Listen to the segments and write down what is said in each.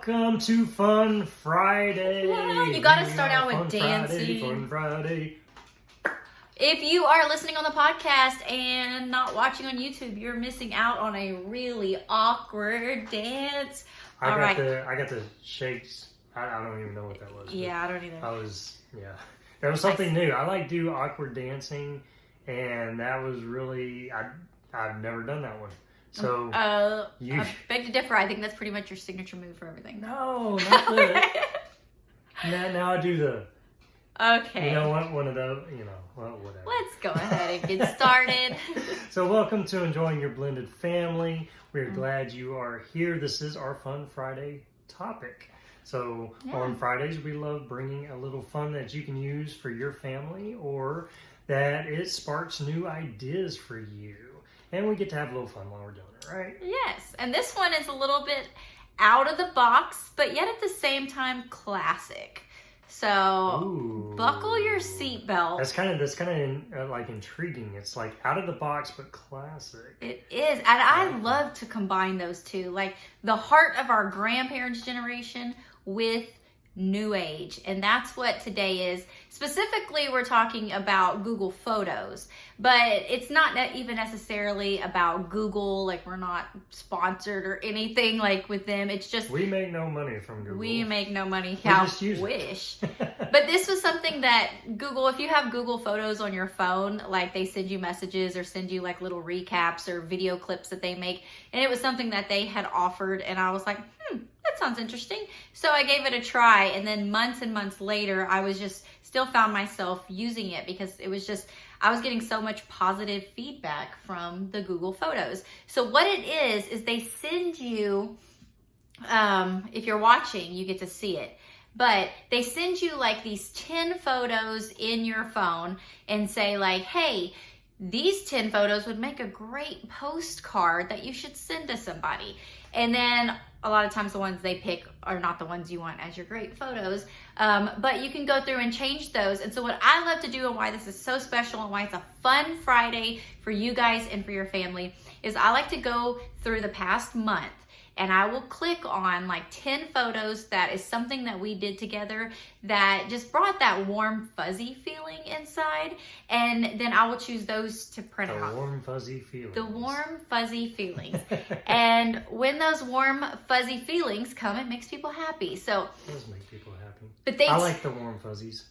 Welcome to Fun Friday. You gotta start out with Fun dancing. Fun Friday. If you are listening on the podcast and not watching on YouTube, you're missing out on a really awkward dance. I got the shakes. I don't even know what that was. Yeah, I don't either. That was something new. I like do awkward dancing, and that was really, I've never done that one. So, I beg to differ. I think that's pretty much your signature move for everything. No, not the, now I do the, Okay. you know what, one of those, well, whatever. Let's go ahead and get started. So welcome to Enjoying Your Blended Family. We're glad you are here. This is our Fun Friday topic. So on Fridays, we love bringing a little fun that you can use for your family or that it sparks new ideas for you. And we get to have a little fun while we're doing it, right? Yes, and this one is a little bit out of the box, but yet at the same time classic. So buckle your seatbelt. That's kind of like intriguing. It's like out of the box, but classic. It is, and I love to combine those two, like the heart of our grandparents' generation with new age, and that's what today is. Specifically, we're talking about Google Photos, but it's not even necessarily about Google. Like, we're not sponsored or anything like with them. It's just we make no money from Google. We make no money. I wish. But this was something that Google, if you have Google Photos on your phone, like they send you messages or send you like little recaps or video clips that they make, and it was something that they had offered, and I was like, that sounds interesting. So I gave it a try, and then months and months later, I was just still found myself using it because it was just, I was getting so much positive feedback from the Google Photos. So what it is they send you, if you're watching, you get to see it, but they send you like these 10 photos in your phone and say like, hey, these 10 photos would make a great postcard that you should send to somebody. And then a lot of times the ones they pick are not the ones you want as your great photos, but you can go through and change those. And so what I love to do and why this is so special and why it's a fun Friday for you guys and for your family is I like to go through the past month and I will click on like 10 photos that is something that we did together that just brought that warm, fuzzy feeling inside. And then I will choose those to print out. The warm, fuzzy feelings. The warm, fuzzy feelings. And when those warm, fuzzy feelings come, it makes people happy. So it does make people happy. But I like the warm fuzzies.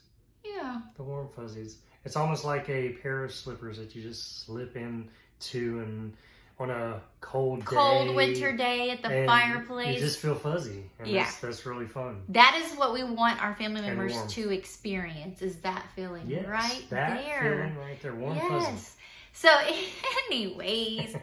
Yeah. The warm fuzzies. It's almost like a pair of slippers that you just slip into and on a cold winter day at the fireplace. You just feel fuzzy. And that's really fun. That is what we want our family members to experience, is that feeling right there. Feeling right there. Warm fuzzy. So anyways,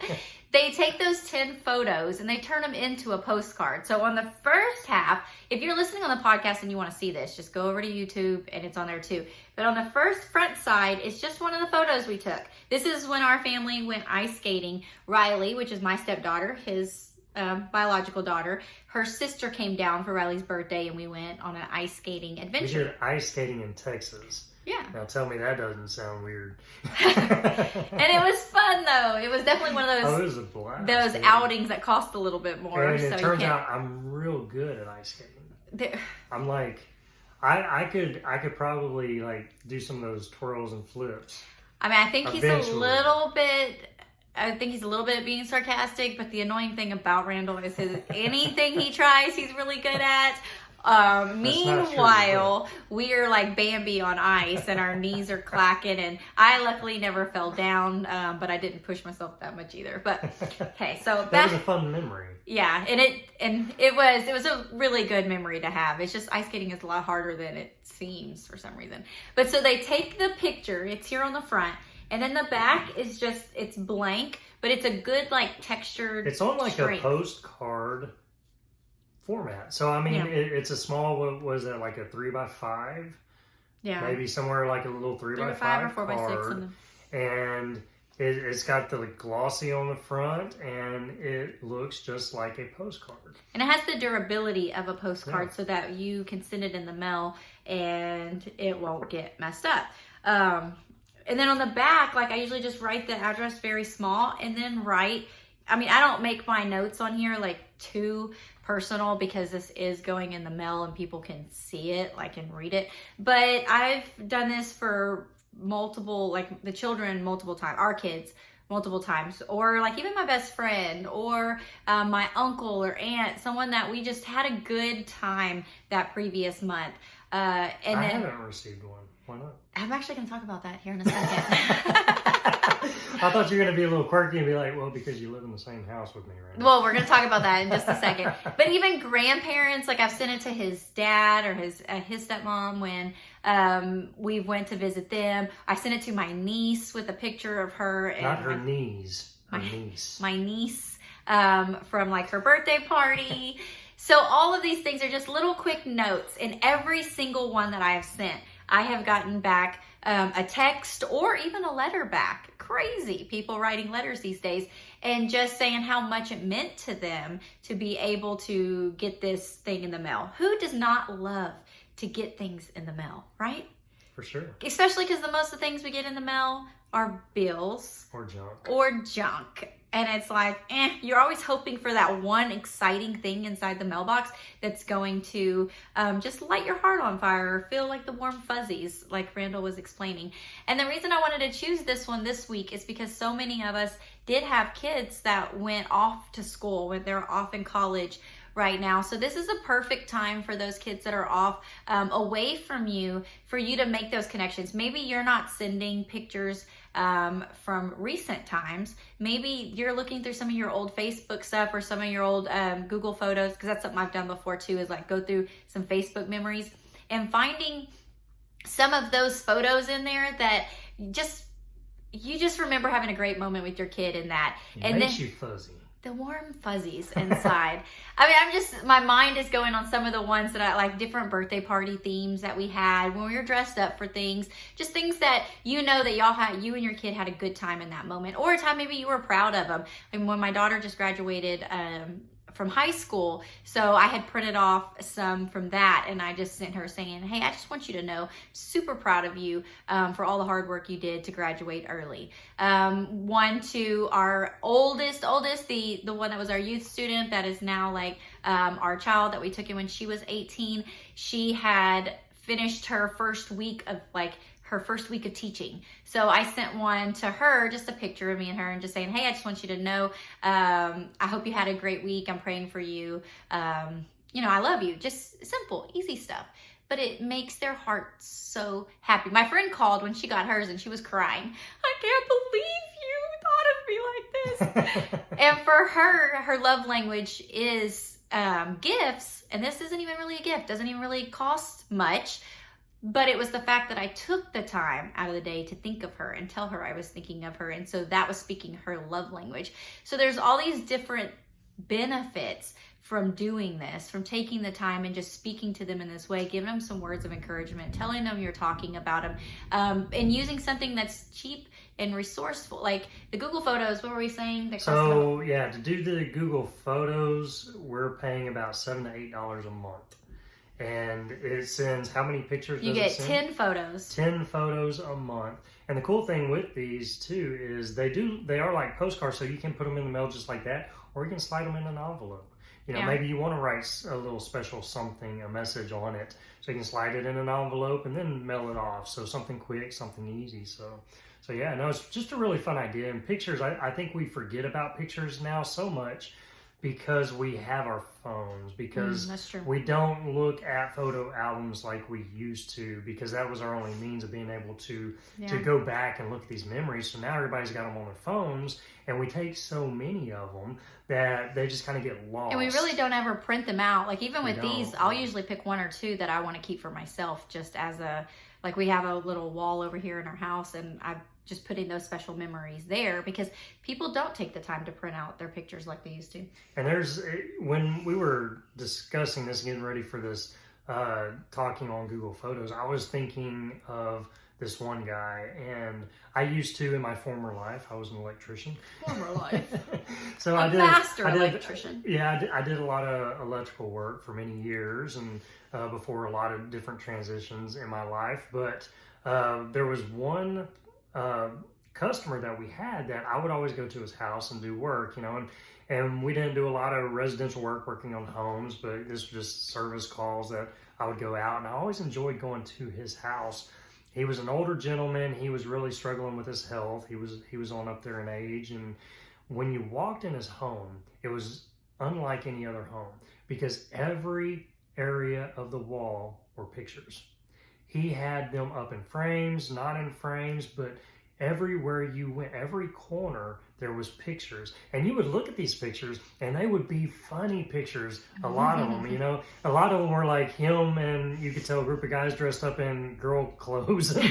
they take those 10 photos and they turn them into a postcard. So on the first half, if you're listening on the podcast and you want to see this, just go over to YouTube and it's on there too. But on the first front side, it's just one of the photos we took. This is when our family went ice skating. Riley, which is my stepdaughter, his biological daughter, her sister came down for Riley's birthday and we went on an ice skating adventure. We did ice skating in Texas. Yeah. Now tell me that doesn't sound weird. And it was fun though. It was definitely one of those, it was a blast, those outings that cost a little bit more. And it turns out I'm real good at ice skating. I'm like, I could probably like do some of those twirls and flips. I mean, I think he's a little bit being sarcastic, but the annoying thing about Randall is anything he tries, he's really good at. Meanwhile, we are like Bambi on ice and our knees are clacking, and I luckily never fell down, but I didn't push myself that much either. But okay, so that was a fun memory. Yeah, and it was a really good memory to have. It's just ice skating is a lot harder than it seems for some reason. But so they take the picture, it's here on the front, and then the back is just, it's blank, but it's a good like textured. It's on like a postcard format. So I mean, it's a small, what was it, like a 3x5? Yeah. Maybe somewhere like a little 3x5 or 4x6. And it's got the glossy on the front, and it looks just like a postcard. And it has the durability of a postcard so that you can send it in the mail and it won't get messed up. And then on the back, like I usually just write the address very small and then write, I mean, I don't make my notes on here like too personal because this is going in the mail and people can see it, like, and read it. But I've done this for multiple, like the children multiple times, our kids multiple times, or like even my best friend or my uncle or aunt, someone that we just had a good time that previous month. I haven't received one. Why not? I'm actually going to talk about that here in a second. I thought you were going to be a little quirky and be like, well, because you live in the same house with me right now. Well, we're going to talk about that in just a second. But even grandparents, like I've sent it to his dad or his stepmom when we went to visit them. I sent it to my niece with a picture of her. And not her niece, her niece. My niece from like her birthday party. So all of these things are just little quick notes. And every single one that I have sent, I have gotten back a text or even a letter back. Crazy people writing letters these days and just saying how much it meant to them to be able to get this thing in the mail. Who does not love to get things in the mail, right? For sure. Especially because the most of the things we get in the mail are bills. Or junk. And it's like, you're always hoping for that one exciting thing inside the mailbox that's going to just light your heart on fire or feel like the warm fuzzies, like Randall was explaining. And the reason I wanted to choose this one this week is because so many of us did have kids that went off to school, when they're off in college right now. So this is a perfect time for those kids that are off away from you, for you to make those connections. Maybe you're not sending pictures from recent times. Maybe you're looking through some of your old Facebook stuff or some of your old Google photos, because that's something I've done before too, is like go through some Facebook memories and finding some of those photos in there that you just remember having a great moment with your kid in that. It makes you fuzzy. The warm fuzzies inside. I mean, my mind is going on some of the ones that I like, different birthday party themes that we had when we were dressed up for things, just things that you know that you and your kid had a good time in that moment, or a time maybe you were proud of them. And when my daughter just graduated from high school, so I had printed off some from that, and I just sent her saying, hey, I just want you to know, I'm super proud of you for all the hard work you did to graduate early. One to our oldest, the one that was our youth student that is now like our child that we took in when she was 18. She had finished her first week of teaching. So I sent one to her, just a picture of me and her, and just saying, hey, I just want you to know, I hope you had a great week. I'm praying for you. I love you. Just simple, easy stuff. But it makes their heart so happy. My friend called when she got hers and she was crying. I can't believe you thought of me like this. And for her love language is gifts. And this isn't even really a gift. Doesn't even really cost much. But it was the fact that I took the time out of the day to think of her and tell her I was thinking of her. And so that was speaking her love language. So there's all these different benefits from doing this, from taking the time and just speaking to them in this way, giving them some words of encouragement, telling them you're talking about them, and using something that's cheap and resourceful. Like the Google Photos, what were we saying? To do the Google Photos, we're paying about $7 to $8 a month. And it sends, how many pictures you does it get? send? 10 photos. 10 photos a month. And the cool thing with these too is they are like postcards, so you can put them in the mail just like that, or you can slide them in an envelope. Maybe you want to write a little special something, a message on it, so you can slide it in an envelope and then mail it off. So something quick, something easy. So it's just a really fun idea. And pictures, I think we forget about pictures now so much, because we have our phones, because that's true. We don't look at photo albums like we used to, because that was our only means of being able to go back and look at these memories. So now everybody's got them on their phones, and we take so many of them that they just kind of get lost. And we really don't ever print them out. Like even with these, I'll usually pick one or two that I want to keep for myself, just as like we have a little wall over here in our house, and I've just putting those special memories there, because people don't take the time to print out their pictures like they used to. And when we were discussing this, getting ready for this, talking on Google Photos, I was thinking of this one guy, and I used to, in my former life, I was an electrician. Former life. So master electrician. Yeah, I did a lot of electrical work for many years, and before a lot of different transitions in my life. But there was one customer that we had that I would always go to his house and do work, and we didn't do a lot of residential work working on homes, but this was just service calls that I would go out, and I always enjoyed going to his house. He was an older gentleman. He was really struggling with his health. He was on up there in age, and when you walked in his home, it was unlike any other home because every area of the wall were pictures. He had them up in frames, not in frames, but everywhere you went, every corner, there was pictures. And you would look at these pictures, and they would be funny pictures, a lot of them, A lot of them were like him, and you could tell a group of guys dressed up in girl clothes. And,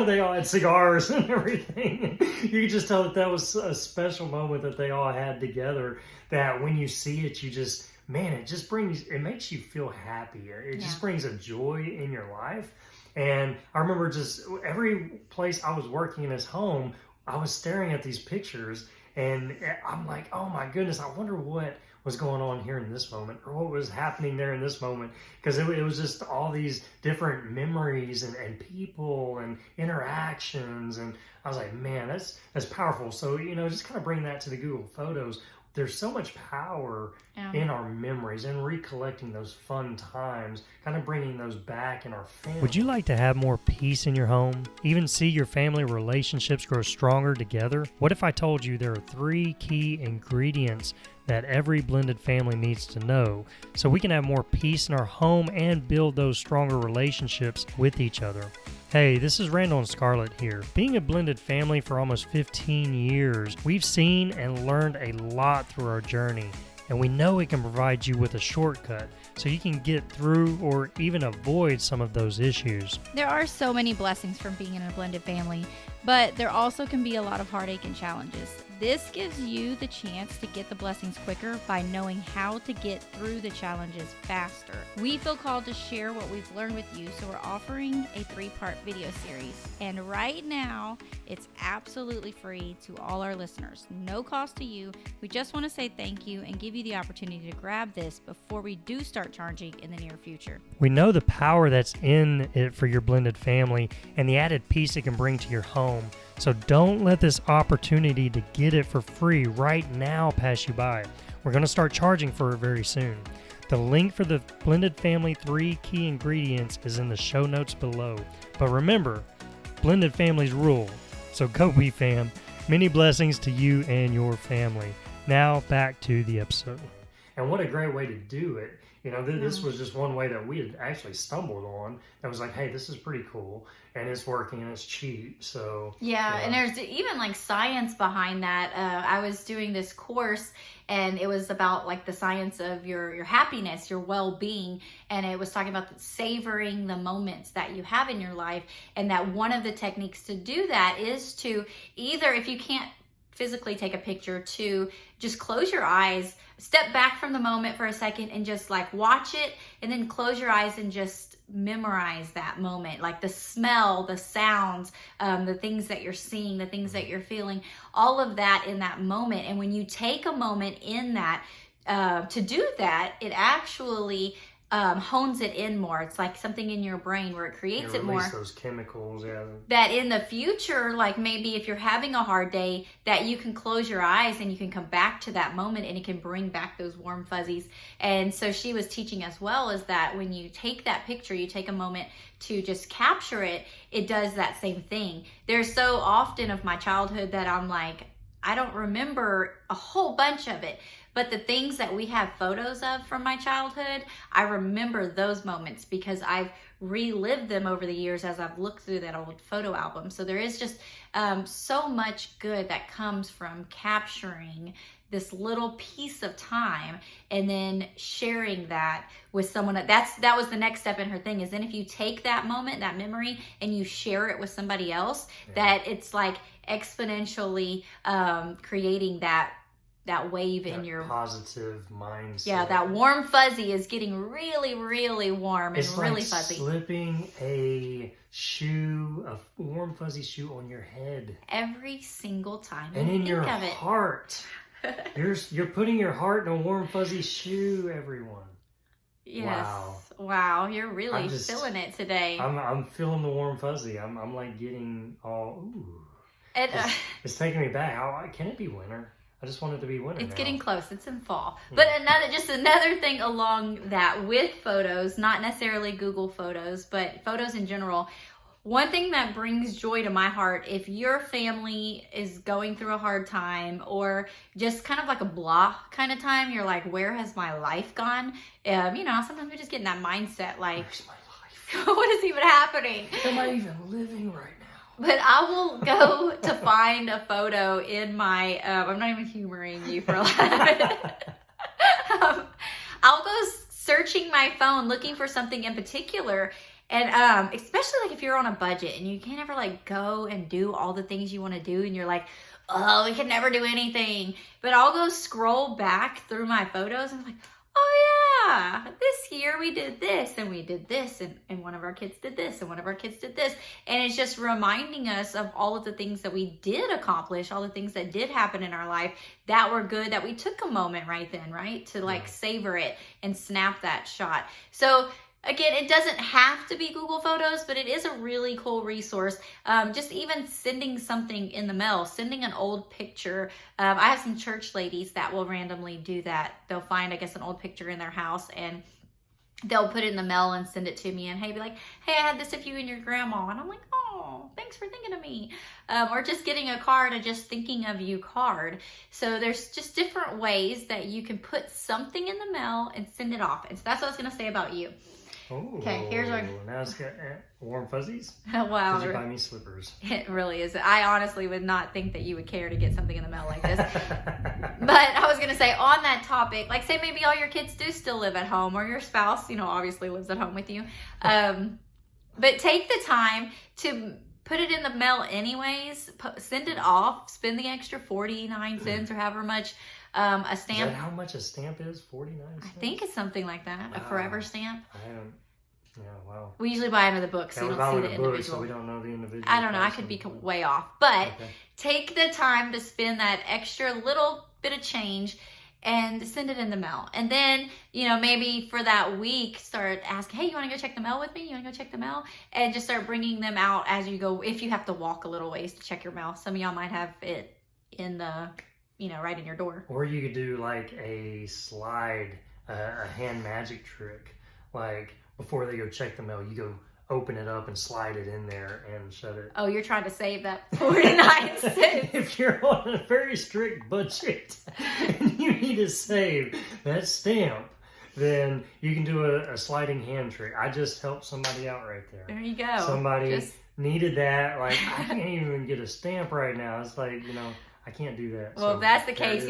they all had cigars and everything. You could just tell that was a special moment that they all had together, that when you see it, you just... man, it makes you feel happy. It just brings a joy in your life. And I remember just every place I was working in his home, I was staring at these pictures, and I'm like, oh my goodness, I wonder what was going on here in this moment, or what was happening there in this moment, because it was just all these different memories and people and interactions, and I was like, man, that's powerful. So, just kind of bring that to the Google Photos. There's so much power in our memories and recollecting those fun times, kind of bringing those back in our family. Would you like to have more peace in your home? Even see your family relationships grow stronger together? What if I told you there are 3 key ingredients that every blended family needs to know so we can have more peace in our home and build those stronger relationships with each other? Hey, this is Randall and Scarlett here. Being a blended family for almost 15 years, we've seen and learned a lot through our journey, and we know it can provide you with a shortcut so you can get through or even avoid some of those issues. There are so many blessings from being in a blended family, but there also can be a lot of heartache and challenges. This gives you the chance to get the blessings quicker by knowing how to get through the challenges faster. We feel called to share what we've learned with you, so we're offering a 3-part video series. And right now, it's absolutely free to all our listeners. No cost to you. We just want to say thank you and give you the opportunity to grab this before we do start charging in the near future. We know the power that's in it for your blended family and the added peace it can bring to your home. So don't let this opportunity to get it for free right now pass you by. We're going to start charging for it very soon. The link for the Blended Family 3 key ingredients is in the show notes below. But remember, blended families rule. So go be fam. Many blessings to you and your family. Now back to the episode. And what a great way to do it. This was just one way that we had actually stumbled on that was like, hey, this is pretty cool, and it's working, and it's cheap, so... Yeah, and there's even, science behind that. I was doing this course, and it was about, the science of your happiness, your well-being, and it was talking about savoring the moments that you have in your life, and that one of the techniques to do that is to either, if you can't physically take a picture, to just close your eyes, step back from the moment for a second and just watch it, and then close your eyes and just memorize that moment, the smell, the sounds, the things that you're seeing, the things that you're feeling, all of that in that moment. And when you take a moment in that to do that, it actually hones it in more. It's like something in your brain where it creates it more. Those chemicals, yeah. That in the future, maybe if you're having a hard day, that you can close your eyes and you can come back to that moment and it can bring back those warm fuzzies. And so she was teaching as well is that when you take that picture, you take a moment to just capture it, it does that same thing. There's so often of my childhood that I'm like, I don't remember a whole bunch of it. But the things that we have photos of from my childhood, I remember those moments because I've relived them over the years as I've looked through that old photo album. So there is just so much good that comes from capturing this little piece of time and then sharing that with someone. That was the next step in her thing, is then if you take that moment, that memory, and you share it with somebody else, that it's exponentially creating that wave in your positive mindset. Yeah, that warm fuzzy is getting really, really warm and really fuzzy. It's like slipping a warm fuzzy shoe on your head every single time. And in your heart. You're putting your heart in a warm fuzzy shoe, everyone. Yes. Wow, you're really feeling it today. I'm feeling the warm fuzzy. I'm getting all ooh. And, It's taking me back. How can it be winter? I just want it to be winter. it's now. getting close. It's in fall. But another thing along that with photos, not necessarily Google Photos, but photos in general. One thing that brings joy to my heart, if your family is going through a hard time or just kind of like a blah kind of time, you're like, where has my life gone? Sometimes we just get in that mindset like, Where's my life? what is even happening? Am I even living right now? But I will go to find a photo in my, I'm not even humoring you for a lot. I'll go searching my phone looking for something in particular. And especially like if you're on a budget and you can't ever like go and do all the things you want to do and you're like, oh, we can never do anything. But I'll go scroll back through my photos and I'm like, oh yeah, this year we did this and we did this and one of our kids did this and one of our kids did this. And it's just reminding us of all of the things that we did accomplish, all the things that did happen in our life that were good, that we took a moment right then, right? To like savor it and snap that shot. So again, it doesn't have to be Google Photos, but it is a really cool resource. Just even sending something in the mail, sending an old picture. I have some church ladies that will randomly do that. They'll find, I guess, an old picture in their house and they'll put it in the mail and send it to me and be like, hey, I had this of you and your grandma. And I'm like, oh, thanks for thinking of me. Or just getting a card, a just thinking of you card. So there's just different ways that you can put something in the mail and send it off. And so that's what I was going to say about you. Oh, okay, here's our... Now it's got warm fuzzies. Wow. Did you buy me slippers? It really is. I honestly would not think that you would care to get something in the mail like this. But I was going to say on that topic, like say maybe all your kids do still live at home or your spouse, obviously lives at home with you. But take the time to put it in the mail anyways, send it off, spend the extra 49 cents or however much. A stamp. Is that how much a stamp is? 49 cents? I think it's something like that. Wow. A forever stamp. Wow. We usually buy under the book, so you don't see the individual. So we don't know the individual. I don't know. I could be way off. But take the time to spend that extra little bit of change and send it in the mail. And then, maybe for that week, start asking, hey, you want to go check the mail with me? You want to go check the mail? And just start bringing them out as you go, if you have to walk a little ways to check your mail. Some of y'all might have it in the... right in your door. Or you could do like a slide, a hand magic trick. Like before they go check the mail, you go open it up and slide it in there and shut it. Oh, you're trying to save that 49 cents. If you're on a very strict budget and you need to save that stamp, then you can do a sliding hand trick. I just helped somebody out right there. There you go. Somebody needed that. Like, I can't even get a stamp right now. It's like, I can't do that. Well, if that's the case,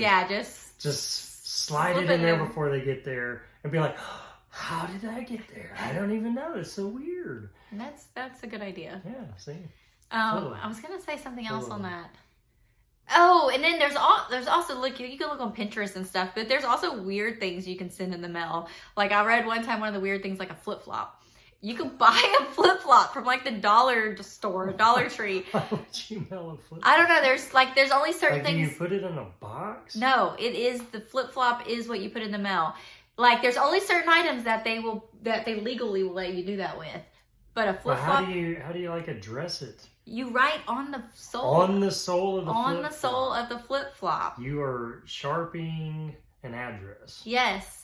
just slide it in there before they get there and be like, oh, how did I get there? I don't even know. It's so weird. That's a good idea. Yeah, see. I was gonna say something else on that. Oh, and then there's also look, you can look on Pinterest and stuff, but there's also weird things you can send in the mail. Like I read one time one of the weird things like a flip flop. You could buy a flip-flop from like the dollar store, Dollar Tree. Why would you mail a flip-flop? I don't know. There's only certain things. Do you put it in a box? No, the flip-flop is what you put in the mail. Like there's only certain items that they legally will let you do that with. But a flip-flop. How do you like address it? You write on the sole. On the sole of the flip-flop. On the sole of the flip-flop. You are sharpieing an address. Yes.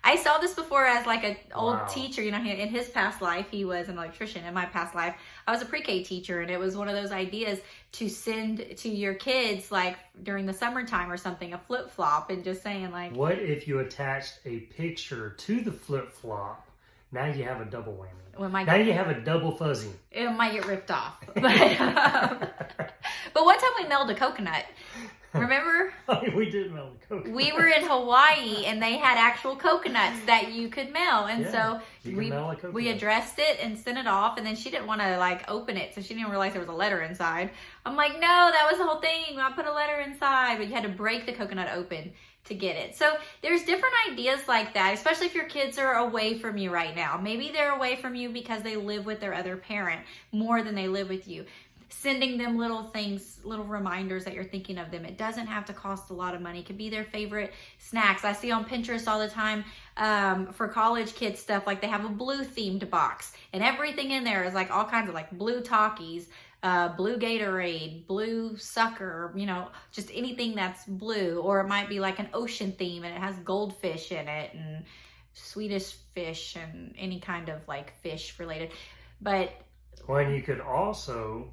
I saw this before as like an old teacher, in his past life, he was an electrician. In my past life, I was a pre-K teacher, and it was one of those ideas to send to your kids, like during the summertime or something, a flip-flop, and just saying like... What if you attached a picture to the flip-flop? Now you have a double whammy. Now you have a double fuzzy. It might get ripped off. But one time we mailed a coconut. Remember? We did mail a coconut. We were in Hawaii and they had actual coconuts that you could mail. And so we addressed it and sent it off. And then she didn't want to like open it. So she didn't realize there was a letter inside. I'm like, no, that was the whole thing. I put a letter inside. But you had to break the coconut open to get it. So there's different ideas like that, especially if your kids are away from you right now. Maybe they're away from you because they live with their other parent more than they live with you. Sending them little things, little reminders that you're thinking of them. It doesn't have to cost a lot of money. It could be their favorite snacks. I see on Pinterest all the time for college kids stuff, like they have a blue themed box and everything in there is like all kinds of like blue Takis, blue Gatorade, blue sucker, you know, just anything that's blue. Or it might be like an ocean theme and it has goldfish in it and Swedish fish and any kind of like fish related. But well, and you could also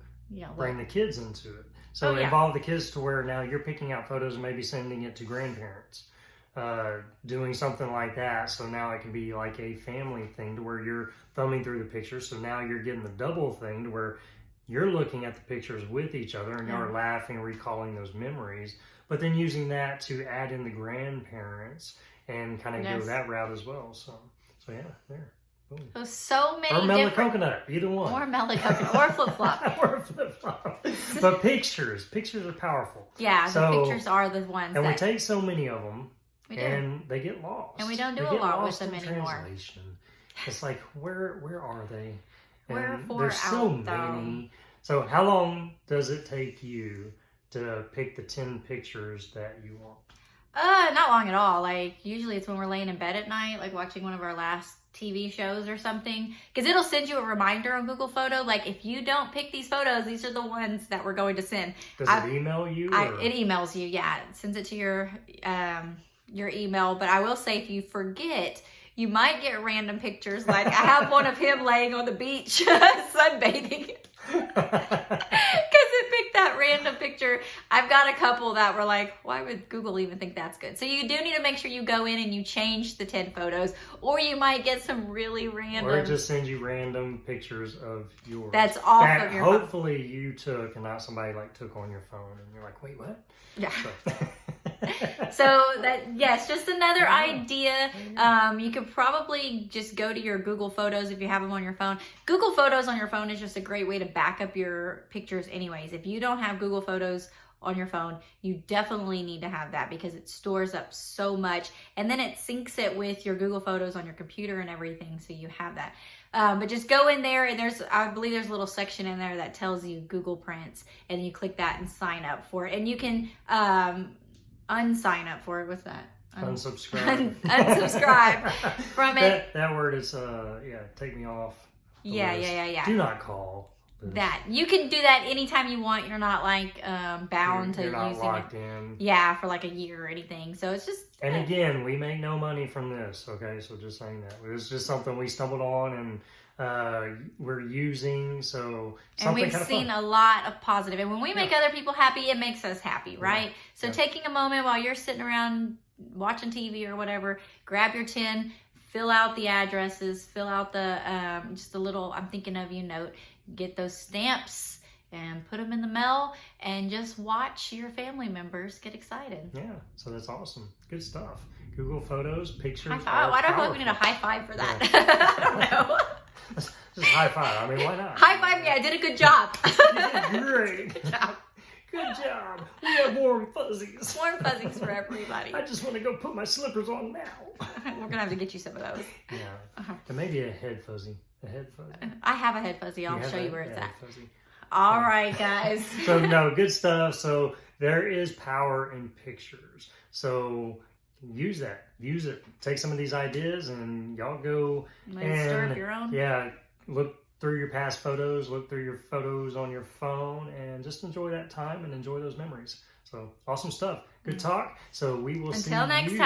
bring the kids into it. So involve the kids to where now you're picking out photos and maybe sending it to grandparents. Doing something like that. So now it can be like a family thing to where you're thumbing through the pictures. So now you're getting the double thing to where you're looking at the pictures with each other and you're laughing, recalling those memories. But then using that to add in the grandparents and kind of go that route as well. So yeah, there. Boom. So many or melon coconut, either one. Or melon coconut, or flip-flop. Or flip-flop. But pictures are powerful. Yeah, the pictures are the ones and we take so many of them. We do. And they get lost. And we don't do a lot with them anymore. Translation. It's like, where are they? And Wherefore there's so out many. So how long does it take you to pick the 10 pictures that you want? Not long at all. Like, usually it's when we're laying in bed at night, like watching one of our last TV shows or something. Because it'll send you a reminder on Google Photo. Like, if you don't pick these photos, these are the ones that we're going to send. Does it email you? It emails you, yeah. It sends it to your email. But I will say, if you forget, you might get random pictures. Like, I have one of him laying on the beach sunbathing. Because it picked that random picture. I've got a couple that were like, why would Google even think that's good? So you do need to make sure you go in and you change the 10 photos, or you might get some really random. Or it just sends you random pictures of yours. That's off of your phone. Hopefully you took and not somebody like took on your phone and you're like, wait, what? Yeah. So that, yes, just another idea. You could probably just go to your Google Photos if you have them on your phone. Google Photos on your phone is just a great way to back up your pictures anyways. If you don't have Google Photos on your phone, you definitely need to have that because it stores up so much, and then it syncs it with your Google Photos on your computer and everything, so you have that. But just go in there, and I believe there's a little section in there that tells you Google Prints, and you click that and sign up for it. And you can unsign up for it. What's that? Unsubscribe. Unsubscribe from it. That word is, take me off. Yeah. Do not call. That you can do that anytime you want. You're not like bound to you're not using locked it. In. Yeah, for like a year or anything. So it's just. And again, we make no money from this. Okay, so just saying that it was just something we stumbled on and we're using. So and we've seen a lot of positive. And when we make other people happy, it makes us happy, right? Yeah. So taking a moment while you're sitting around watching TV or whatever, grab your 10. Fill out the addresses, fill out the, just a little, I'm thinking of you note, get those stamps and put them in the mail and just watch your family members get excited. Yeah, so that's awesome. Good stuff. Google Photos, pictures. Why do I feel like we need a high five for that? Yeah. I don't know. Just high five. I mean, why not? High five, yeah, I did a good job. Great. Good job. Good job. We have warm fuzzies. Warm fuzzies for everybody. I just want to go put my slippers on now. We're going to have to get you some of those. Yeah. And maybe a head fuzzy. A head fuzzy. I have a head fuzzy. I'll show you where it's at. Fuzzy. All right, guys. So, no, good stuff. So, there is power in pictures. So, use that. Use it. Take some of these ideas and y'all go stir up your own. Yeah. Look through your past photos, look through your photos on your phone, and just enjoy that time and enjoy those memories. So, awesome stuff. Good talk. So, we will see you next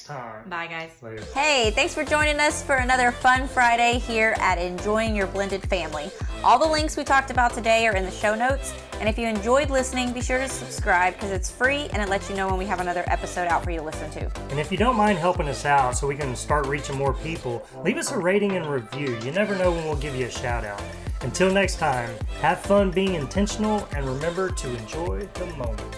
time. Bye, guys. Later. Hey, thanks for joining us for another Fun Friday here at Enjoying Your Blended Family. All the links we talked about today are in the show notes. And if you enjoyed listening, be sure to subscribe because it's free and it lets you know when we have another episode out for you to listen to. And if you don't mind helping us out so we can start reaching more people, leave us a rating and review. You never know when we'll give you a shout out. Until next time, have fun being intentional and remember to enjoy the moment.